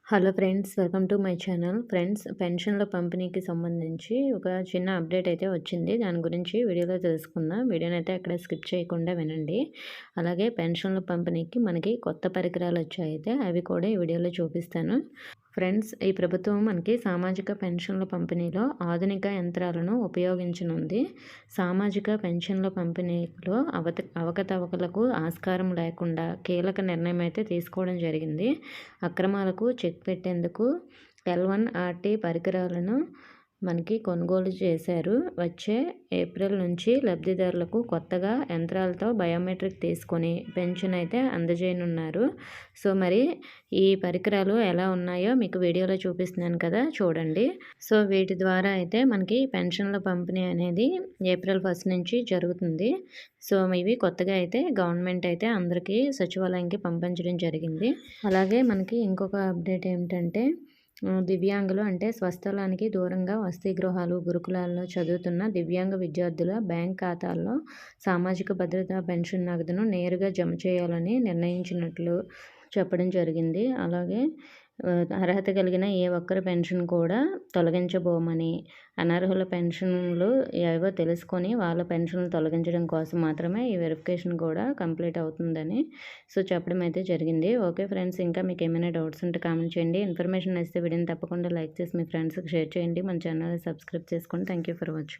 Hello friends, welcome to my channel. Friends, పెన్షన్ల పంపిణీకి సంబంధించి ఒక చిన్న అప్డేట్ అయితే వచ్చింది. దాని గురించి వీడియోలో తెలుసుకుందాం. వీడియోని అయితే అక్కడ స్కిప్ చేయకుండా వినండి. అలాగే పెన్షన్ల పంపిణీకి మనకి కొత్త పరికరాలు వచ్చాయితే అవి కూడా ఈ వీడియోలో చూపిస్తాను. ఫ్రెండ్స్, ఈ ప్రభుత్వం మనకి సామాజిక పెన్షన్ల పంపిణీలో ఆధునిక యంత్రాలను ఉపయోగించనుంది. సామాజిక పెన్షన్ల పంపిణీలో అవకతవకలకు ఆస్కారం లేకుండా కీలక నిర్ణయం అయితే తీసుకోవడం జరిగింది. అక్రమాలకు చెక్ పెట్టేందుకు L1RT పరికరాలను మనకి కొనుగోలు చేశారు. వచ్చే ఏప్రిల్ నుంచి లబ్ధిదారులకు కొత్తగా యంత్రాలతో బయోమెట్రిక్ తీసుకొని పెన్షన్ అయితే అందజేయనున్నారు. సో మరి ఈ పరికరాలు ఎలా ఉన్నాయో మీకు వీడియోలో చూపిస్తున్నాను కదా, చూడండి. సో వీటి ద్వారా అయితే మనకి పెన్షన్ల పంపిణీ అనేది ఏప్రిల్ 1 నుంచి జరుగుతుంది. సో ఇవి కొత్తగా అయితే గవర్నమెంట్ అయితే అందరికీ సచివాలయానికి పంపించడం జరిగింది. అలాగే మనకి ఇంకొక అప్డేట్ ఏమిటంటే, దివ్యాంగులు అంటే స్వస్థలానికి దూరంగా వసతి గృహాలు, గురుకులాల్లో చదువుతున్న దివ్యాంగ విద్యార్థుల బ్యాంక్ ఖాతాల్లో సామాజిక భద్రతా పెన్షన్ నగదును నేరుగా జమ చేయాలని నిర్ణయించినట్లు చెప్పడం జరిగింది. అలాగే అర్హత కలిగిన ఏ ఒక్కరి పెన్షన్ కూడా తొలగించబోమని, అనర్హుల పెన్షన్లు ఏవో తెలుసుకొని వాళ్ళ పెన్షన్లు తొలగించడం కోసం మాత్రమే ఈ వెరిఫికేషన్ కూడా కంప్లీట్ అవుతుందని చెప్పడం అయితే జరిగింది. ఓకే ఫ్రెండ్స్, ఇంకా మీకు ఏమైనా డౌట్స్ ఉంటే కామెంట్ చేయండి. ఇన్ఫర్మేషన్ నచ్చితే వీడియోని తప్పకుండా లైక్ చేసి మీ ఫ్రెండ్స్కి షేర్ చేయండి. మన ఛానల్ని సబ్స్క్రైబ్ చేసుకోండి. Thank you for watching.